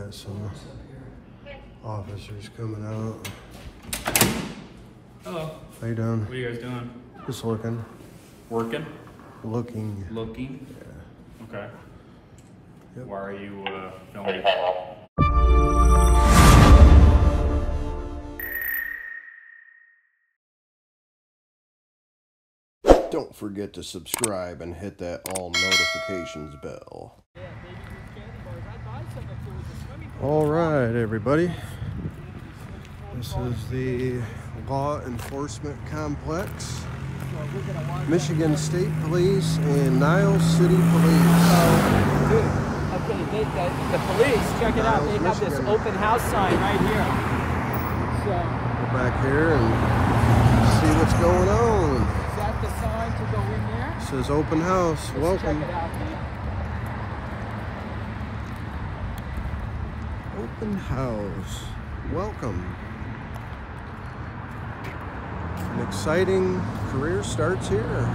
got some officers coming out. Hello. How you doing? What are you guys doing? Just looking. Working? Looking. Looking? Yeah. Okay. Yep. Why are you filming? Don't forget to subscribe and hit that all notifications bell. All right, everybody. This is the law enforcement complex. Michigan State Police and Niles City Police. Okay, the police, check it out. They have this open house sign right here. So go back here and see what's going on. Is that the sign to go in there? It says open house. Let's welcome. Check it out, man. Open house. Welcome. An exciting career starts here.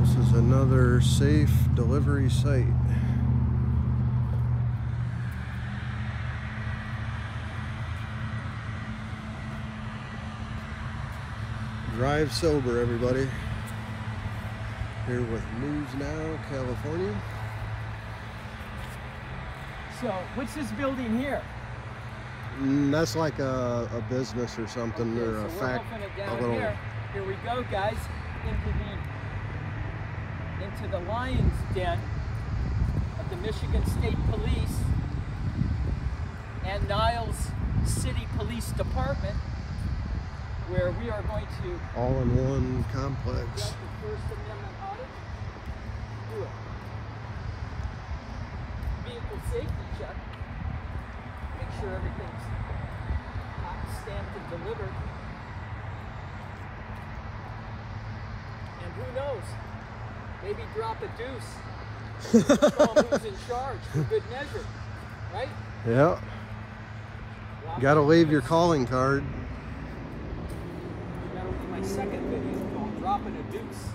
This is another safe delivery site. Drive sober, everybody. Here with News Now, California. So, what's this building here? That's like a business or something, Okay, or so a we're fact. hooking it down A little. Here we go, guys. Into the lion's den of the Michigan State Police and Niles City Police Department, where we are going to All-in-one complex. get the First Amendment audit. Do it. Vehicle safety check. Make sure everything's stamped and delivered. And who knows? Maybe drop a deuce. Show 'em who's in charge for good measure, right? Yeah. Gotta leave your calling card. That'll be my second video called Dropping a Deuce.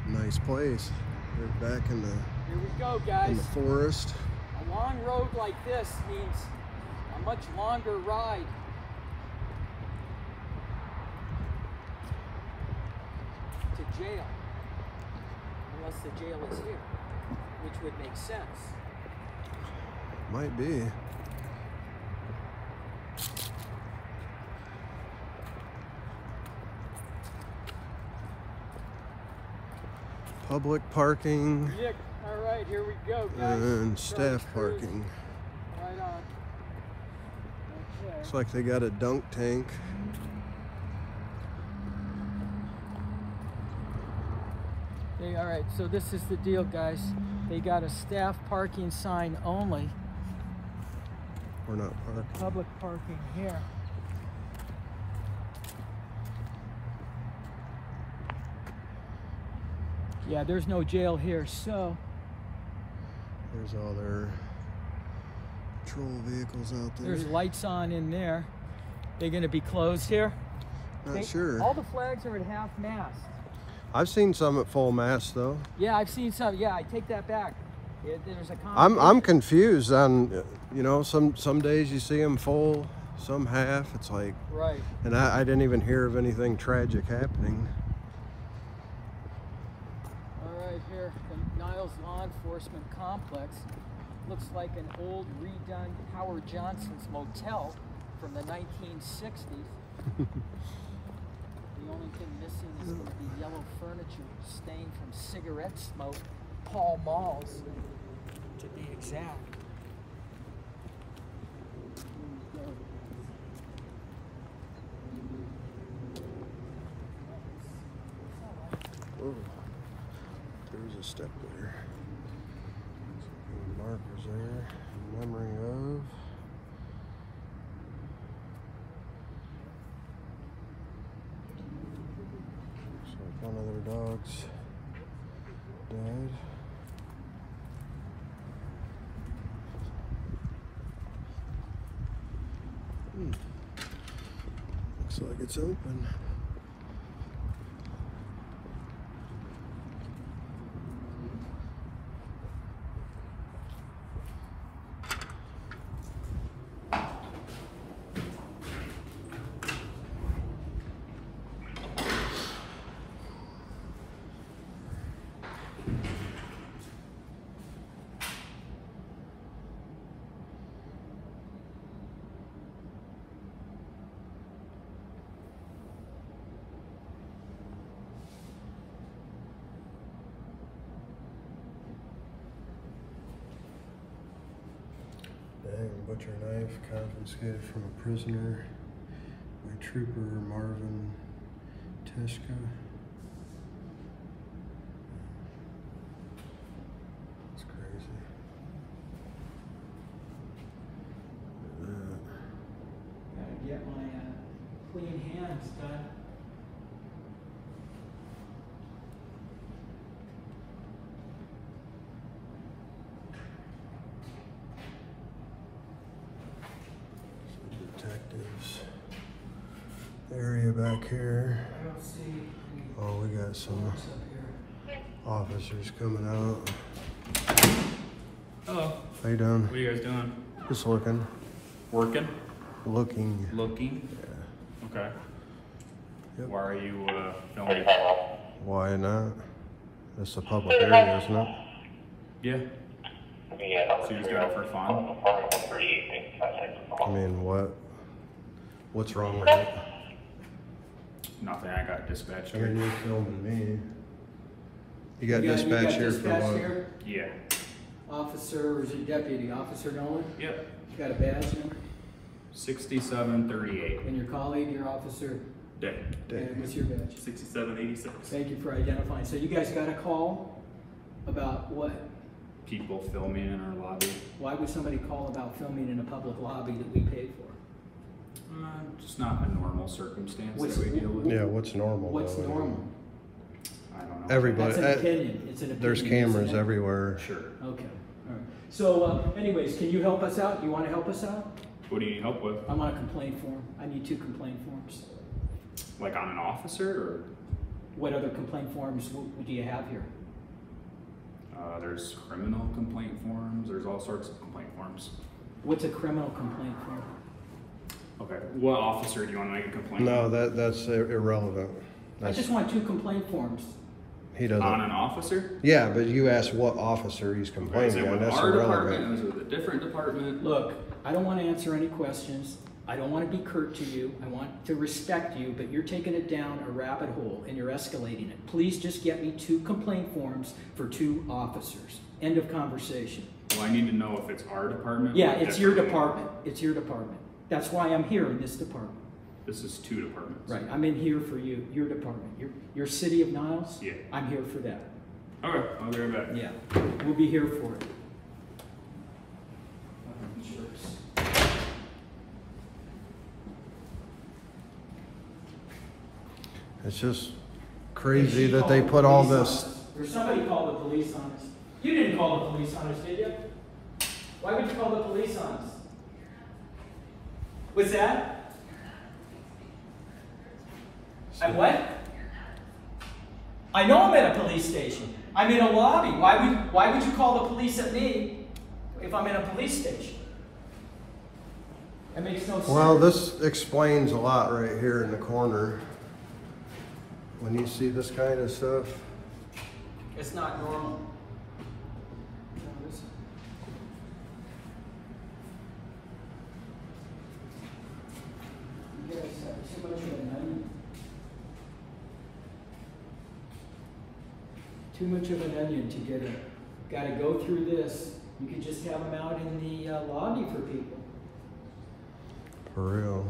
Nice place. We're back in the Here we go, guys. forest. A long road like this means a much longer ride. To jail. Unless the jail is here, which would make sense. Might be. Public parking Yeah, all right, here we go, guys. and staff Cruise. parking. Right on. Okay. Looks like they got a dunk tank. All right, so this is the deal, guys. They got a staff parking sign only. We're not parking. Public parking here. Yeah, there's no jail here, so There's all their patrol vehicles out there. there's lights on in there. They're gonna be closed here? Not sure. All the flags are at half mast. I've seen some at full mast though. Yeah, I've seen some. Yeah, I take that back. There's a I'm confused on, you know, some days you see them full, some half. It's like, right. and I didn't even hear of anything tragic happening. All right, here, the Niles Law Enforcement Complex. Looks like an old, redone Howard Johnson's motel from the 1960s. The only thing missing is going to be yellow furniture stained from cigarette smoke, Pall Malls, to be exact. Oh, there's a step there. Some markers there. Memory of. Looks like one of their dogs died. Looks like it's open. and butcher knife confiscated from a prisoner by Trooper Marvin Tishka. It's crazy. Look at that. Gotta get my clean hands done. Detectives area back here. I don't see any Oh, we got some dogs up here. officers coming out. Hello. How you doing? What are you guys doing? Just looking. Working? Looking. Looking? Yeah. Okay. Yep. Why are you filming? Why not? It's a public area, isn't it? Yeah. So you just got it for fun? I mean, what's wrong with it? Nothing. I got dispatched I mean, here. you're filming me. You got You got dispatched here for dispatched what? here? Yeah. Officer, or is it deputy? Officer Nolan? Yep. You got a badge number? 6738. And your colleague, your officer? Day. And what's your badge? 6786. Thank you for identifying. So you guys got a call about what? People filming in our lobby. Why would somebody call about filming in a public lobby that we paid for? Just not a normal circumstance What's- that we deal with. Yeah, what's normal? What's though? normal? I don't know. Everybody. That's an opinion. It's an opinion. There's cameras isn't it? everywhere. Sure. Okay. All right. So, anyways, can you help us out? You want to help us out? What do you need help with? I'm on a complaint form. I need 2 complaint forms. Like on an officer or? What other complaint forms do you have here? There's criminal complaint forms. There's all sorts of complaint forms. What's a criminal complaint form? Okay. What officer do you want to make a complaint? No, that's irrelevant. I just want 2 complaint forms. He doesn't. On an officer? Yeah, but you asked what officer he's Is complaining it on. with That's our irrelevant. department? Is it with a different department? Look, I don't want to answer any questions. I don't want to be curt to you. I want to respect you, but you're taking it down a rabbit hole and you're escalating it. Please just get me 2 complaint forms for 2 officers. End of conversation. Well, I need to know if it's our department. Yeah, or it's your different. department. It's your department. That's why I'm here in this department. This is 2 departments. Right, I'm in here for you, your department. Your city of Niles? Yeah. I'm here for that. Okay, I'll be right back. Yeah, we'll be here for it. Jerks. It's just crazy that they put all this. Or somebody called the police on us. You didn't call the police on us, did you? Why would you call the police on us? What's that? I'm what? I know I'm at a police station. I'm in a lobby. Why would you call the police at me if I'm in a police station? That makes no sense. Well, this explains a lot right here in the corner. When you see this kind of stuff, It's not normal. You guys have too much of an onion. Too much of an onion to get it. Got to go through this. You could just have them out in the lobby for people. for real.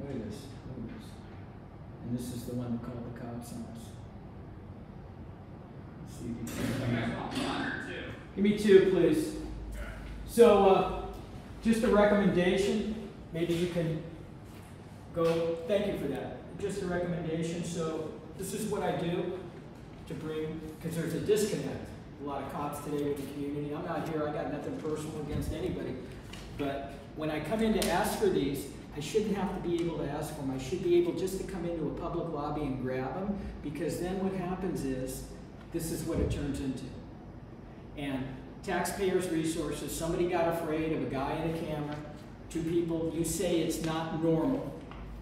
Look at this. Look at this. And this is the one that called the cops on us. Let's see if you can. Give me 2, please. So, just a recommendation. Maybe you can go. Thank you for that. Just a recommendation. So, this is what I do to bring, because there's a disconnect. A lot of cops today with the community. I'm not here. I got nothing personal against anybody. But when I come in to ask for these, I shouldn't have to be able to ask for them. I should be able just to come into a public lobby and grab them, because then what happens is, this is what it turns into. And taxpayers' resources, somebody got afraid of a guy in a camera, 2 people, you say it's not normal.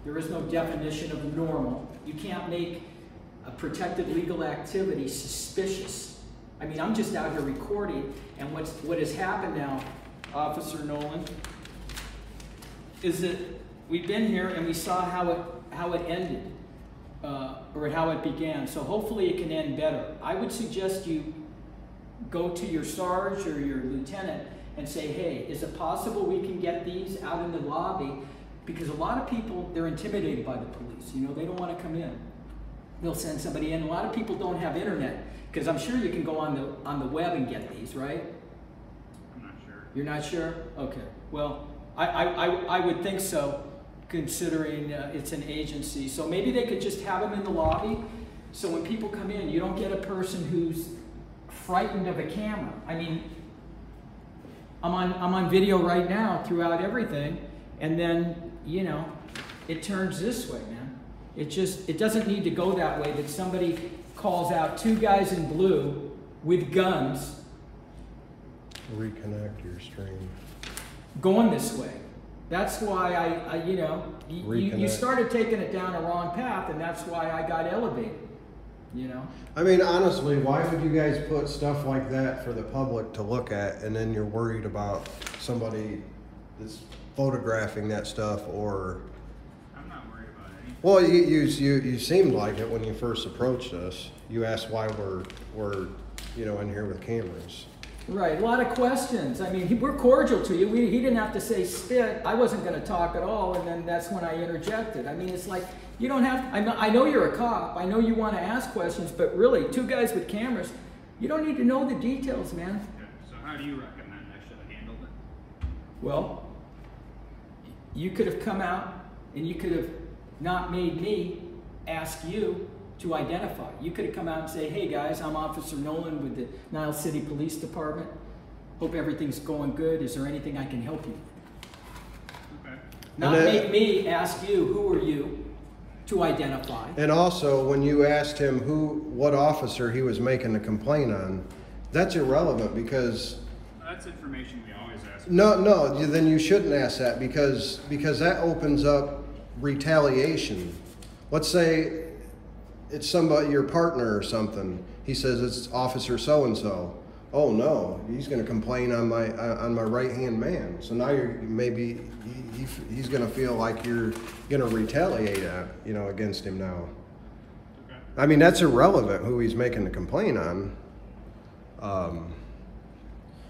There is no definition of normal. You can't make a protected legal activity suspicious. I mean, I'm just out here recording, and what has happened now, Officer Nolan, is that we've been here and we saw how it ended, or how it began. So hopefully it can end better. I would suggest you go to your sarge or your lieutenant and say, hey, is it possible we can get these out in the lobby? Because a lot of people, they're intimidated by the police. You know, they don't want to come in. They'll send somebody in. A lot of people don't have internet, because I'm sure you can go on the web and get these, right? I'm not sure. You're not sure? Okay. Well, I would think so, considering it's an agency. So maybe they could just have them in the lobby, so when people come in, you don't get a person who's frightened of a camera. I mean, I'm on video right now throughout everything, and then, you know, it turns this way, man. It doesn't need to go that way, that somebody calls out 2 guys in blue with guns. Reconnect your stream. Going this way. That's why I you know, you started taking it down a wrong path, and that's why I got elevated, you know? I mean, honestly, why would you guys put stuff like that for the public to look at, and then you're worried about somebody that's photographing that stuff? Or I'm not worried about anything. well, you seemed like it when you first approached us. You asked why we're you know, in here with cameras. Right, a lot of questions. I mean, we're cordial to you. He didn't have to say spit. I wasn't going to talk at all, and then that's when I interjected. I mean, it's like, you don't have, I know you're a cop. I know you want to ask questions, but really, 2 guys with cameras, you don't need to know the details, man. Okay. So how do you recommend I should have handled it? Well, you could have come out, and you could have not made me ask you to identify. You could have come out and say, hey guys, I'm Officer Nolan with the Niles City Police Department. Hope everything's going good. Is there anything I can help you with? Okay. Not make me ask you, who are you, to identify. And also, when you asked him what officer he was making the complaint on, that's irrelevant, because That's information we always ask. no, then you shouldn't ask that, because that opens up retaliation. Let's say it's somebody, your partner or something. He says it's Officer so and so. Oh no, he's going to complain on my right hand man. So now maybe he's going to feel like you're going to retaliate you know, against him now. Okay. I mean, that's irrelevant who he's making the complaint on.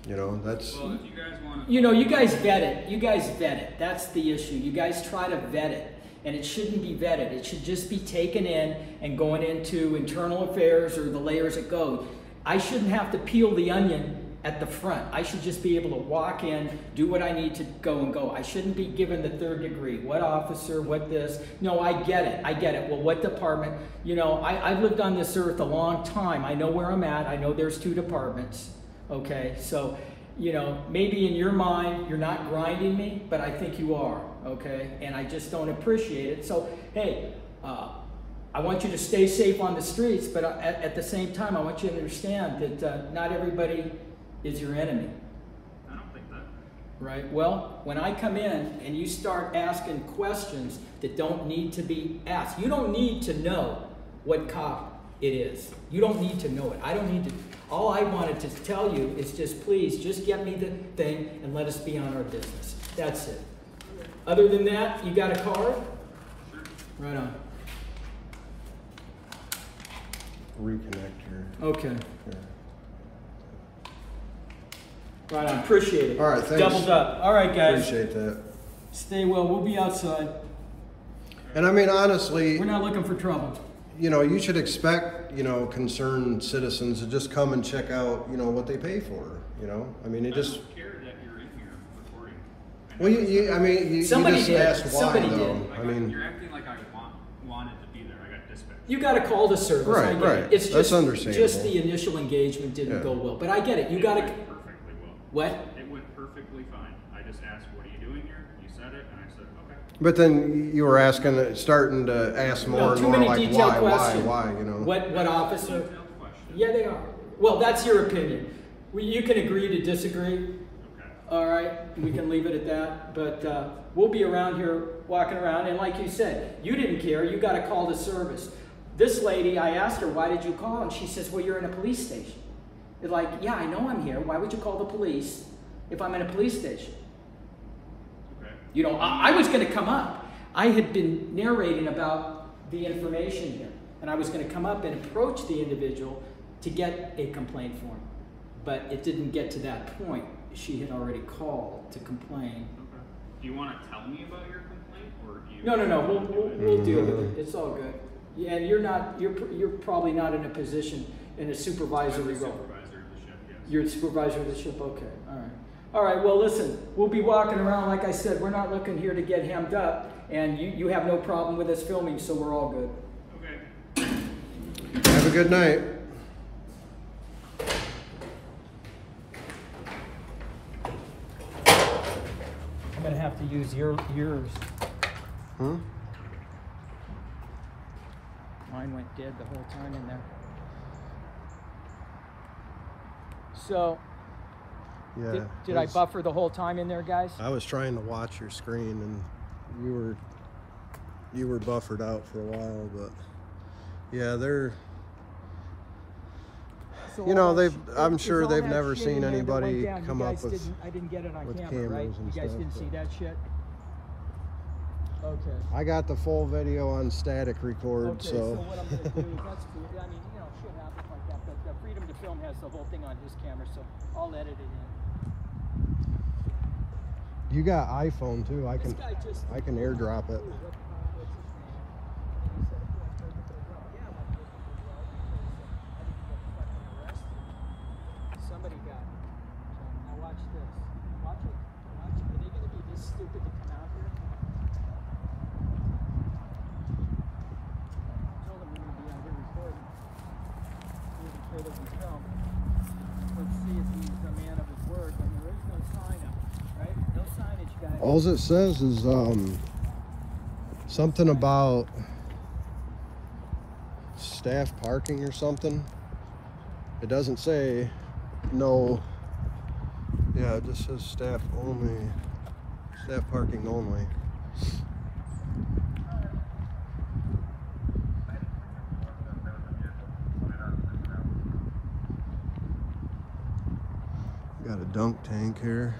You know, that's. Well, if you guys want to. You know, you guys vet it. You guys vet it. That's the issue. You guys try to vet it. And it shouldn't be vetted. It should just be taken in and going into internal affairs or the layers it goes. I shouldn't have to peel the onion at the front. I should just be able to walk in, do what I need to go. I shouldn't be given the 3rd degree. What officer, what this. No, I get it. I get it. Well, what department? You know, I've lived on this earth a long time. I know where I'm at. I know there's 2 departments. Okay, so, you know, maybe in your mind, you're not grinding me, but I think you are. Okay, and I just don't appreciate it. So, hey, I want you to stay safe on the streets, but at the same time, I want you to understand that not everybody is your enemy. I don't think that. Right? Well, when I come in and you start asking questions that don't need to be asked, you don't need to know what cop it is. You don't need to know it. I don't need to. All I wanted to tell you is just please, just get me the thing and let us be on our business. That's it. Other than that, you got a card? Sure. Right on. Reconnect your. Okay. Right on. Appreciate it. All right, thanks. Doubled up. All right, guys. Appreciate that. Stay well. We'll be outside. And I mean, honestly, We're not looking for trouble. you know, you should expect, you know, concerned citizens to just come and check out, you know, what they pay for. You know, I mean, it just. I don't care that you're in here recording. Well, I mean, you Somebody just did. asked why, Somebody though. did. Like, I mean, you're acting like I wanted to be there. I got dispatched. You got to call the service. Right, I get right. it. It's That's just, understandable. Just the initial engagement didn't Yeah. go well, but I get it. You got to. It went perfectly well. What? It went perfectly fine. I just asked, "What are you doing here?" You said it, and I said, "Okay." but then you were starting to ask more No, and too more, many like detailed questions. why, you know? What officer? Detailed question. Yeah, they are. Well, that's your opinion. You can agree to disagree. Okay. All right, we can leave it at that. But we'll be around here walking around, and like you said, you didn't care. You got to call the service. This lady, I asked her, "Why did you call?" And she says, "Well, you're in a police station." It's like, yeah, I know I'm here. Why would you call the police if I'm in a police station? Okay. You know, I was going to come up. I had been narrating about the information here, and I was going to come up and approach the individual to get a complaint form. but it didn't get to that point. She had already called to complain. Okay. Do you want to tell me about your complaint, or do you? No. We'll deal with it. It's all good. Yeah, and you're probably not in a position in a supervisory role. Supervisor of the ship, yes. You're the supervisor of the ship. Okay. All right. All right. Well, listen. We'll be walking around. Like I said, we're not looking here to get hemmed up, and you have no problem with us filming, so we're all good. Okay. Have a good night. I'm gonna have to use yours. Hmm? Mine went dead the whole time in there. So, Yeah. did I buffer the whole time in there, guys? I was trying to watch your screen, and you were buffered out for a while, but yeah, they're. So You know, all that I'm is sure all they've that never shit seen in there that anybody went down. come You up guys with I didn't get it on with camera, right? cameras and You guys stuff, didn't see but- that shit? Okay. I got the full video on static record, Okay, so so. what I'm going to do is, that's cool. I mean, you know, shit happens like that, but the Freedom to Film has the whole thing on his camera, so I'll edit it in. You got iPhone too. I This guy just... can airdrop it. What's his name? And he said it went perfectly well. Yeah, it went perfectly well because I didn't get fucking arrested. Somebody got me. So now watch this. Watch it. Watch it. Are they going to be this stupid to come out here? I told them we're going to be out here recording. We didn't care that we film. Let's see if he's a man of his word when there is no sign up, right? No signage, guys. All it says is something about staff parking or something. It doesn't say no. Yeah, it just says staff only. Staff parking only. Got a dunk tank here.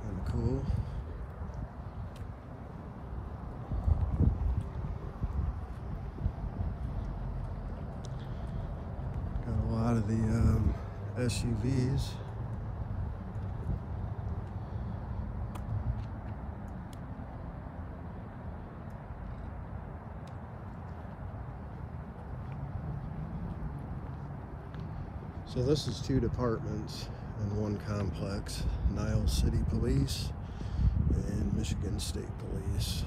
Kind of cool. Got a lot of the SUVs. So this is 2 departments in one complex, Niles City Police and Michigan State Police,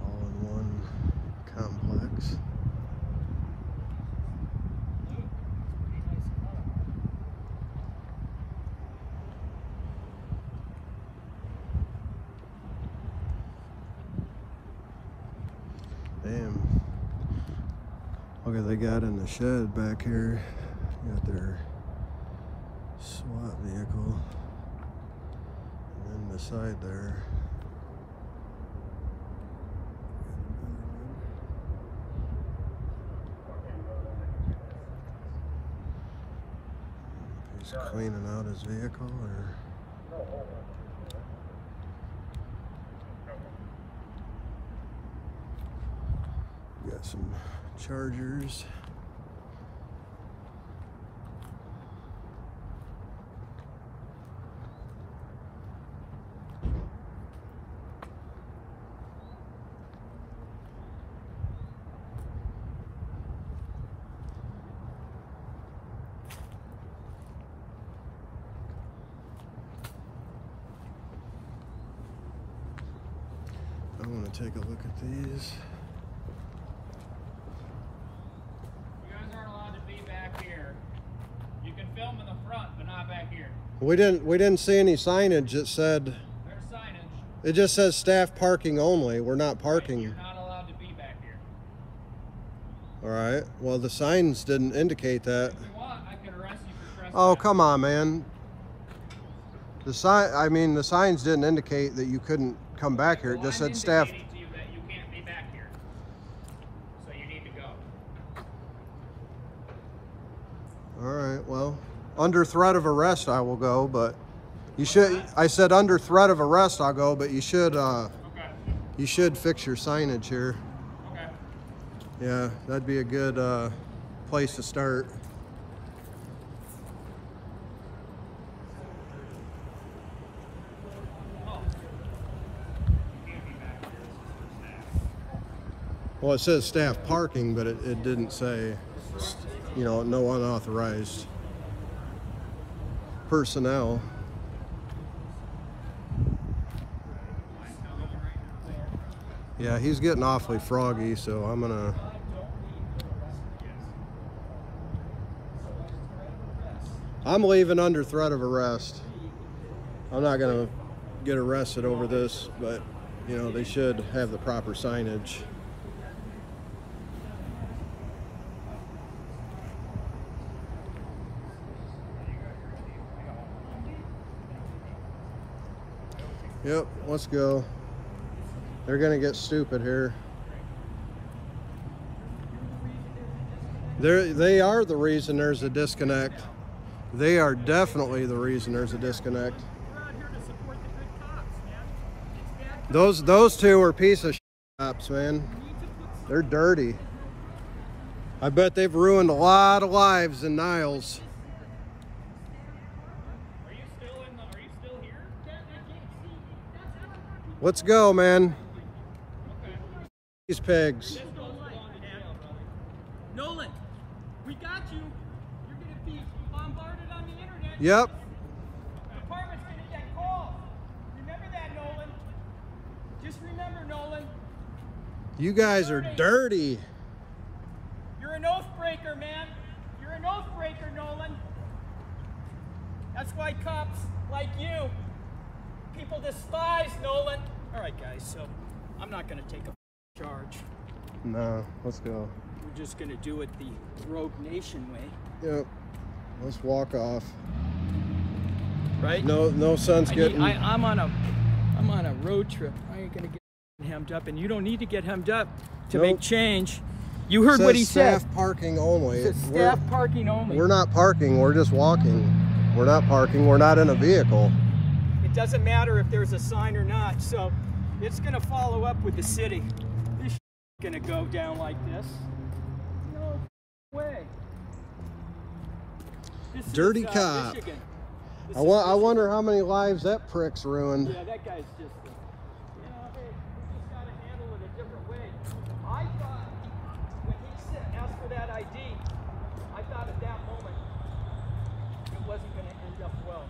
all in one complex. Damn. Look what they got in the shed back here. Got their SWAT vehicle. And then beside there. He's cleaning out his vehicle, or got some chargers. I want to take a look at these. You guys aren't allowed to be back here. You can film in the front, but not back here. We didn't see any signage that said. There's signage. It just says staff parking only. We're not parking. You're not allowed to be back here. All right. Well, the signs didn't indicate that. If you want, I could arrest you for trespassing. Oh, come on, man. The signs didn't indicate that you couldn't come back here. It just said staff. I'm indicating to you that you can't be back here. So you need to go. All right. Well, under threat of arrest, I will go. But you should. I said under threat of arrest, I'll go. But you should. Okay. You should fix your signage here. Okay. Yeah, that'd be a good place to start. Well, it says staff parking, but it didn't say, you know, no unauthorized personnel. Yeah, he's getting awfully froggy, so I'm leaving under threat of arrest. I'm not gonna get arrested over this, but you know, they should have the proper signage. Yep, let's go. They're gonna get stupid here. They are the reason there's a disconnect. They are definitely the reason there's a disconnect. We're out here to support the good cops, man. Those two are piece of shit cops, man. They're dirty. I bet they've ruined a lot of lives in Niles. Are you still here? Let's go, man. These pigs. Nolan, we got you. You're going to be bombarded on the internet. Yep. The department's going to get calls. Remember that, Nolan. Just remember, Nolan. You guys are dirty. You're an oath breaker, man. You're an oath breaker, Nolan. That's why cops like you, people despise Nolan. All right, guys, so I'm not going to take a charge. No, let's go. We're just going to do it the Rogue Nation way. Yep. Let's walk off. Right? No sense getting. I'm on a road trip. I ain't gonna get hemmed up, and you don't need to get hemmed up to make change. You heard what he said. Staff parking only. It says staff parking only. We're not parking. We're just walking. We're not parking. We're not in a vehicle. It doesn't matter if there's a sign or not. So it's gonna follow up with the city. This is gonna go down like this. No way. This Dirty is, cop. Michigan. I wonder how many lives that prick's ruined. Yeah, that guy's just, you know, hey, you just got to handle it a different way. I thought, when he asked for that ID, I thought at that moment, it wasn't going to end up well.